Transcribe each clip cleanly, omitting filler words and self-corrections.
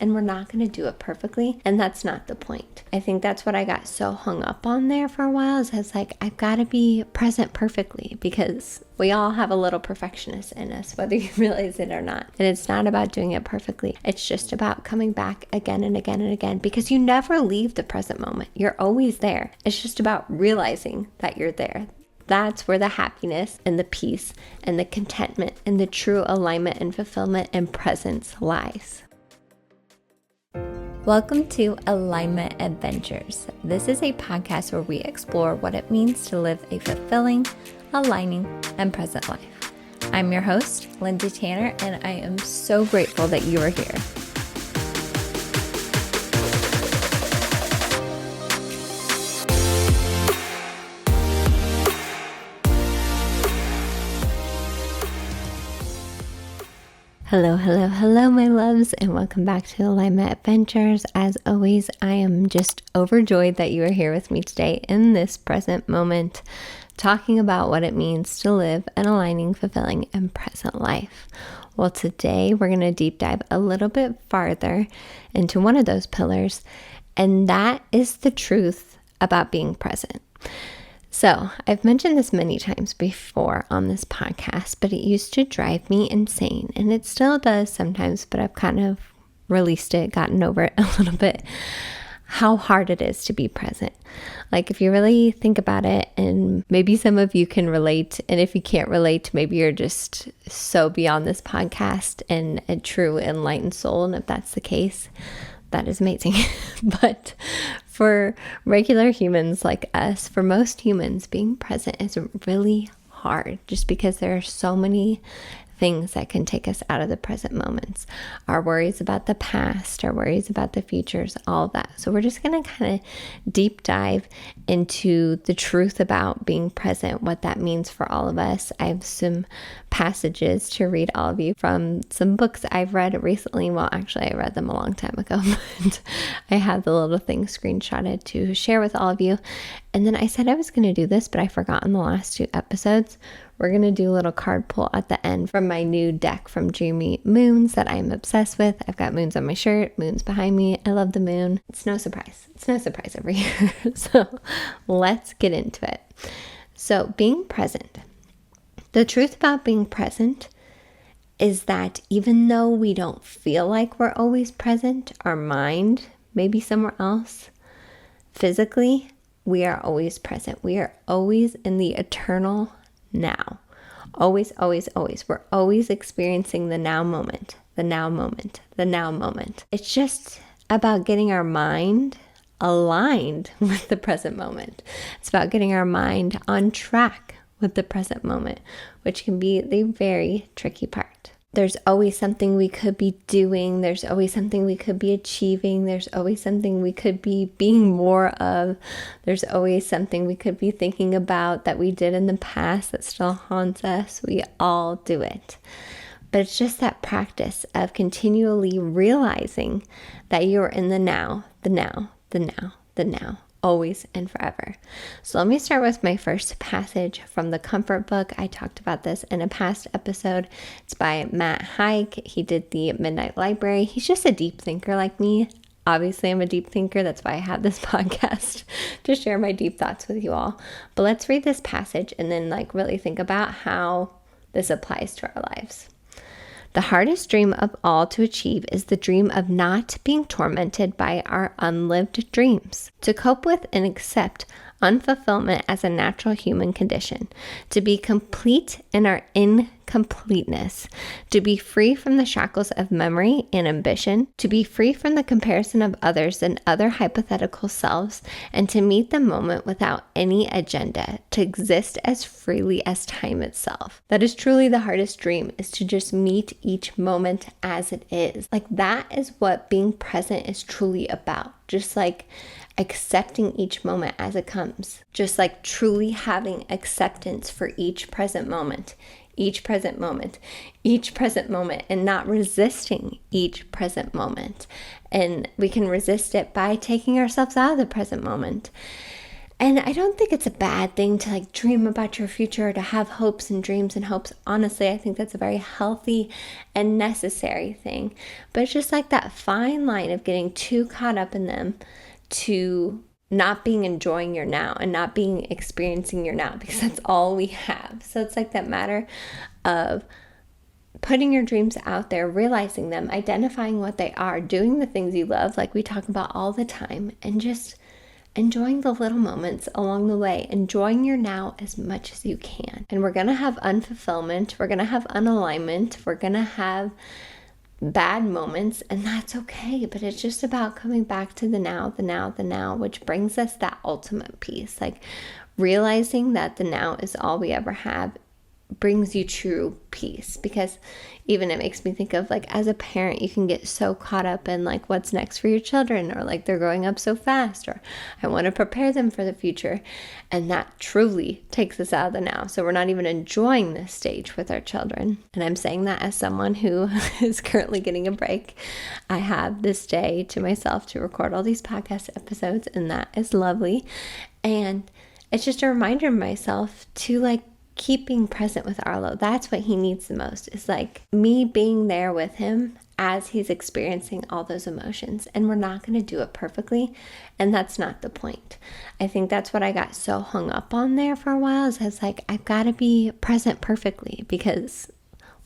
and we're not going to do it perfectly. And that's not the point. I think that's what I got so hung up on there for a while, is I was like, I've got to be present perfectly, because we all have a little perfectionist in us, whether you realize it or not. And it's not about doing it perfectly. It's just about coming back again and again and again, because you never leave the present moment. You're always there. It's just about realizing that you're there. That's where the happiness and the peace and the contentment and the true alignment and fulfillment and presence lies. Welcome to Alignment Adventures. This is a podcast where we explore what it means to live a fulfilling, aligning, and present life. I'm your host, Lindsay Tanner, and I am so grateful that you are here. Hello, my loves, and welcome back to Alignment Adventures. As always, I am just overjoyed that you are here with me today in this present moment, talking about what it means to live an aligning, fulfilling, and present life. Well, today we're going to deep dive a little bit farther into one of those pillars, and that is the truth about being present. So I've mentioned this many times before on this podcast, but it used to drive me insane, and it still does sometimes, but I've kind of released it, gotten over it a little bit, how hard it is to be present. Like, if you really think about it, and maybe some of you can relate, and if you can't relate, maybe you're just so beyond this podcast and a true enlightened soul, and if that's the case, that is amazing. But for regular humans like us, for most humans, being present is really hard, just because there are so many things that can take us out of the present moments. Our worries about the past, our worries about the futures, all of that. So we're just going to kind of deep dive into the truth about being present, what that means for all of us. I have some passages to read all of you from some books I've read recently. Well, actually, I read them a long time ago, but I have the little thing screenshotted to share with all of you. And then I said I was going to do this, but I forgot in the last 2 episodes. We're going to do a little card pull at the end from my new deck from Dreamy Moons that I'm obsessed with. I've got moons on my shirt, moons behind me. I love the moon. It's no surprise. It's no surprise every year. So let's get into it. So being present. The truth about being present is that even though we don't feel like we're always present, our mind may be somewhere else, physically, we are always present. We are always in the eternal now. Always, always, always. We're always experiencing the now moment, the now moment, the now moment. It's just about getting our mind aligned with the present moment. It's about getting our mind on track with the present moment, which can be the very tricky part. There's always something we could be doing. There's always something we could be achieving. There's always something we could be being more of. There's always something we could be thinking about that we did in the past that still haunts us. We all do it. But it's just that practice of continually realizing that you're in the now, the now, the now, the now. Always and forever. So let me start with my first passage from the Comfort Book. I talked about this in a past episode. It's by Matt Haig. He did the Midnight Library. He's just a deep thinker like me. Obviously, I'm a deep thinker. That's why I have this podcast, to share my deep thoughts with you all. But let's read this passage and then really think about how this applies to our lives. The hardest dream of all to achieve is the dream of not being tormented by our unlived dreams. To cope with and accept unfulfillment as a natural human condition. To be complete in our incompleteness. To be free from the shackles of memory and ambition. To be free from the comparison of others and other hypothetical selves. And to meet the moment without any agenda. To exist as freely as time itself. That is truly the hardest dream, is to just meet each moment as it is. That is what being present is truly about. Just accepting each moment as it comes. Just truly having acceptance for each present moment, each present moment, each present moment, and not resisting each present moment. And we can resist it by taking ourselves out of the present moment. And I don't think it's a bad thing to like dream about your future or to have hopes and dreams and hopes. Honestly, I think that's a very healthy and necessary thing. But it's just like that fine line of getting too caught up in them to not being enjoying your now and not being experiencing your now, because that's all we have. So it's like that matter of putting your dreams out there, realizing them, identifying what they are, doing the things you love, like we talk about all the time, and just enjoying the little moments along the way, enjoying your now as much as you can. And we're going to have unfulfillment, we're going to have unalignment, we're going to have bad moments, and that's okay. But it's just about coming back to the now, which brings us that ultimate peace. Like realizing that the now is all we ever have brings you true peace, because even it makes me think of like as a parent, you can get so caught up in like what's next for your children, or like they're growing up so fast, or I want to prepare them for the future, and that truly takes us out of the now. So we're not even enjoying this stage with our children. And I'm saying that as someone who is currently getting a break. I have this day to myself to record all these podcast episodes, and that is lovely. And it's just a reminder to myself to like keep being present with Arlo. That's what he needs the most, is like me being there with him as he's experiencing all those emotions. And we're not going to do it perfectly, and that's not the point. I think that's what I got so hung up on there for a while, is I was like, I've got to be present perfectly, because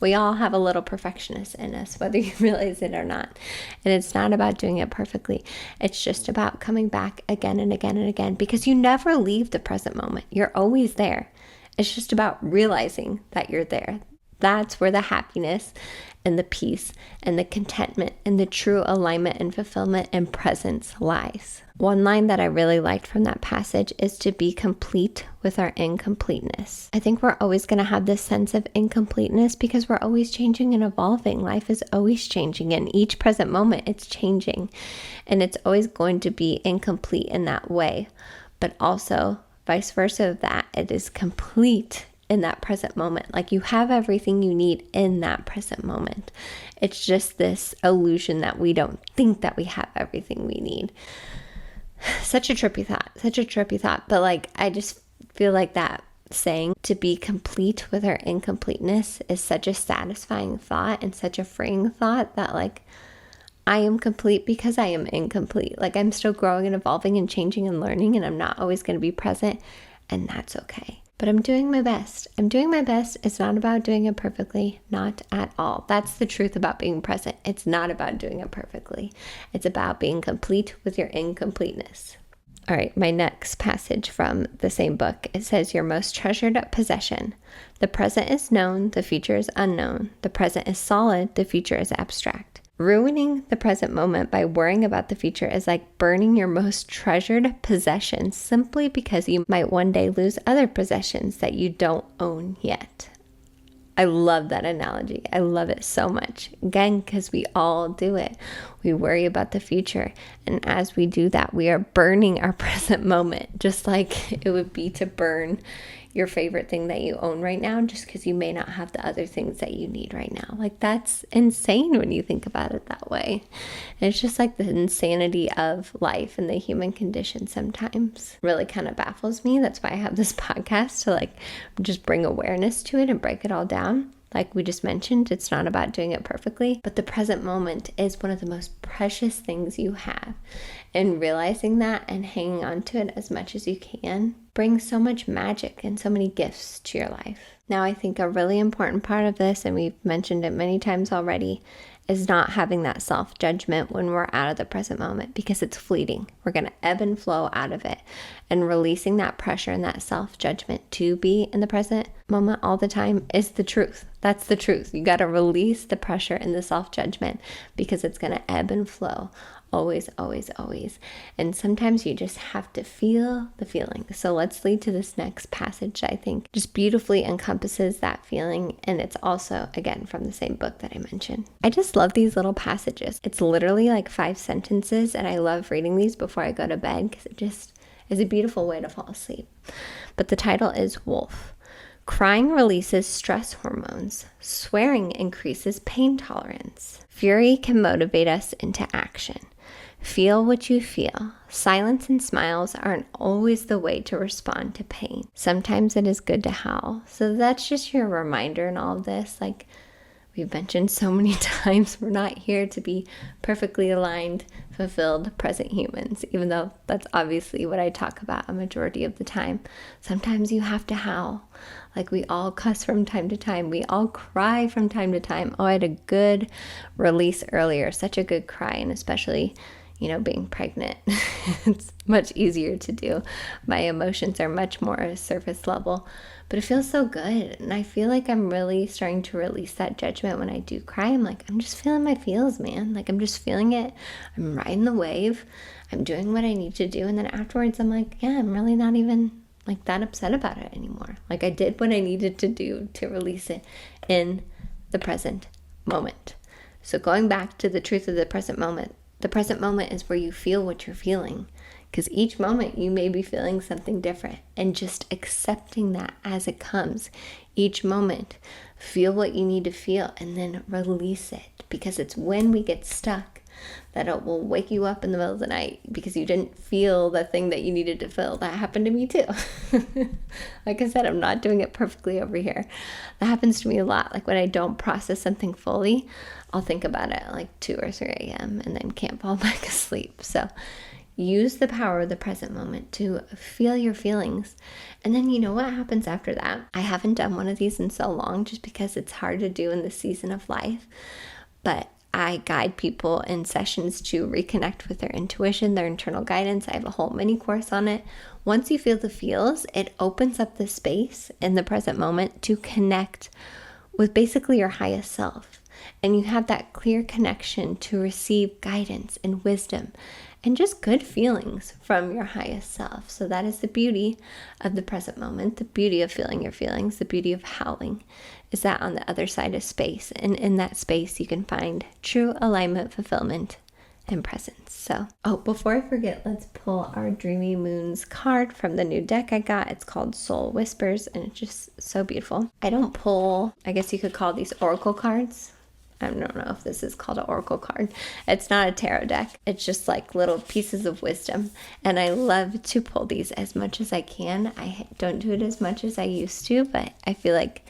we all have a little perfectionist in us, whether you realize it or not. And it's not about doing it perfectly. It's just about coming back again and again and again, because you never leave the present moment. You're always there. It's just about realizing that you're there. That's where the happiness and the peace and the contentment and the true alignment and fulfillment and presence lies. One line that I really liked from that passage is to be complete with our incompleteness. I think we're always going to have this sense of incompleteness because we're always changing and evolving. Life is always changing, and each present moment it's changing, and it's always going to be incomplete in that way. But also vice versa of that, it is complete in that present moment. Like you have everything you need in that present moment. It's just this illusion that we don't think that we have everything we need. Such a trippy thought. But like, I just feel like that saying to be complete with our incompleteness is such a satisfying thought and such a freeing thought, that like, I am complete because I am incomplete. Like I'm still growing and evolving and changing and learning, and I'm not always going to be present, and that's okay. But I'm doing my best. It's not about doing it perfectly, not at all. That's the truth about being present. It's not about doing it perfectly. It's about being complete with your incompleteness. All right, my next passage from the same book, it says, your most treasured possession. The present is known, the future is unknown. The present is solid, the future is abstract. Ruining the present moment by worrying about the future is like burning your most treasured possessions simply because you might one day lose other possessions that you don't own yet. I love that analogy. I love it so much. Again, because we all do it. We worry about the future. And as we do that, we are burning our present moment, just like it would be to burn your favorite thing that you own right now, just because you may not have the other things that you need right now. Like that's insane when you think about it that way. And it's just like the insanity of life and the human condition sometimes really kind of baffles me. That's why I have this podcast, to like just bring awareness to it and break it all down. Like we just mentioned, it's not about doing it perfectly, but the present moment is one of the most precious things you have. And realizing that and hanging on to it as much as you can brings so much magic and so many gifts to your life. Now, I think a really important part of this, and we've mentioned it many times already, is not having that self-judgment when we're out of the present moment, because it's fleeting. We're going to ebb and flow out of it, and releasing that pressure and that self-judgment to be in the present moment all the time is the truth. That's the truth. You got to release the pressure and the self-judgment, because it's going to ebb and flow. Always, always, always. And sometimes you just have to feel the feeling. So let's lead to this next passage that I think just beautifully encompasses that feeling. And it's also, again, from the same book that I mentioned. I just love these little passages. It's literally like 5 sentences, and I love reading these before I go to bed because it just is a beautiful way to fall asleep. But the title is Wolf. Crying releases stress hormones. Swearing increases pain tolerance. Fury can motivate us into action. Feel what you feel. Silence and smiles aren't always the way to respond to pain. Sometimes it is good to howl. So that's just your reminder in all of this. Like we've mentioned so many times, we're not here to be perfectly aligned, fulfilled, present humans, even though that's obviously what I talk about a majority of the time. Sometimes you have to howl. Like we all cuss from time to time. We all cry from time to time. Oh, I had a good release earlier, such a good cry, and especially being pregnant, it's much easier to do. My emotions are much more surface level, but it feels so good. And I feel like I'm really starting to release that judgment when I do cry. I'm like, I'm just feeling my feels, man. Like I'm just feeling it. I'm riding the wave. I'm doing what I need to do. And then afterwards, I'm like, yeah, I'm really not even like that upset about it anymore. Like I did what I needed to do to release it in the present moment. So going back to the truth of the present moment is where you feel what you're feeling, because each moment you may be feeling something different, and just accepting that as it comes. Each moment, feel what you need to feel and then release it, because it's when we get stuck that it will wake you up in the middle of the night because you didn't feel the thing that you needed to feel. That happened to me too. Like I said, I'm not doing it perfectly over here. That happens to me a lot. Like when I don't process something fully, I'll think about it at like 2 or 3 a.m. and then can't fall back asleep. So use the power of the present moment to feel your feelings. And then you know what happens after that? I haven't done one of these in so long just because it's hard to do in this season of life. But I guide people in sessions to reconnect with their intuition, their internal guidance. I have a whole mini course on it. Once you feel the feels, it opens up the space in the present moment to connect with basically your highest self. And you have that clear connection to receive guidance and wisdom and just good feelings from your highest self. So that is the beauty of the present moment, the beauty of feeling your feelings, the beauty of howling, is that on the other side of space. And in that space, you can find true alignment, fulfillment, and presence. So, before I forget, let's pull our Dreamy Moons card from the new deck I got. It's called Soul Whispers, and it's just so beautiful. I don't pull, I guess you could call these oracle cards. I don't know if this is called an oracle card. It's not a tarot deck. It's just like little pieces of wisdom. And I love to pull these as much as I can. I don't do it as much as I used to, but I feel like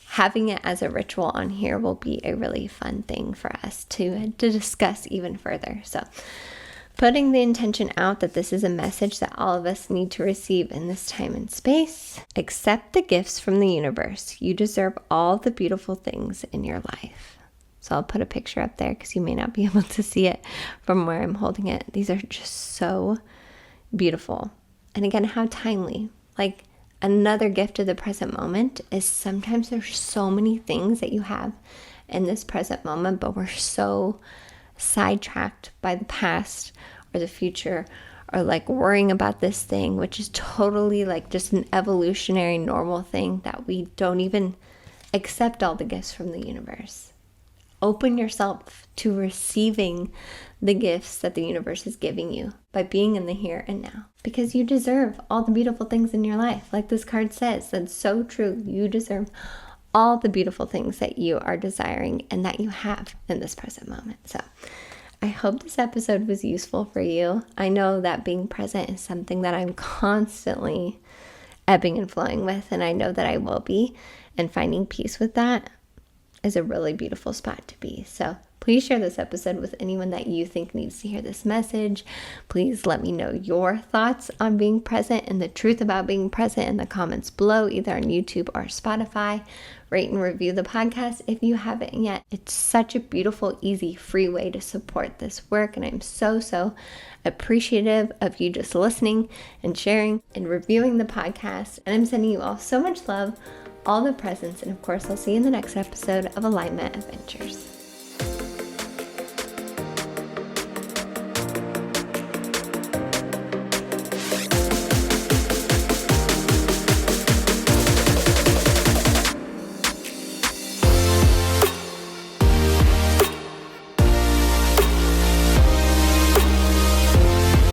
having it as a ritual on here will be a really fun thing for us to discuss even further. So putting the intention out that this is a message that all of us need to receive in this time and space. Accept the gifts from the universe. You deserve all the beautiful things in your life. So I'll put a picture up there because you may not be able to see it from where I'm holding it. These are just so beautiful. And again, how timely. Like another gift of the present moment is sometimes there's so many things that you have in this present moment, but we're so sidetracked by the past or the future, or like worrying about this thing, which is totally like just an evolutionary normal thing, that we don't even accept all the gifts from the universe. Open yourself to receiving the gifts that the universe is giving you by being in the here and now, because you deserve all the beautiful things in your life. Like this card says, that's so true. You deserve all the beautiful things that you are desiring and that you have in this present moment. So I hope this episode was useful for you. I know that being present is something that I'm constantly ebbing and flowing with, and I know that I will be, and finding peace with that is a really beautiful spot to be. So please share this episode with anyone that you think needs to hear this message. Please let me know your thoughts on being present and the truth about being present in the comments below, either on YouTube or Spotify. Rate and review the podcast if you haven't yet. It's such a beautiful, easy, free way to support this work, and I'm so appreciative of you just listening and sharing and reviewing the podcast. And I'm sending you all so much love, all the presents, and of course I'll see you in the next episode of Alignment Adventures.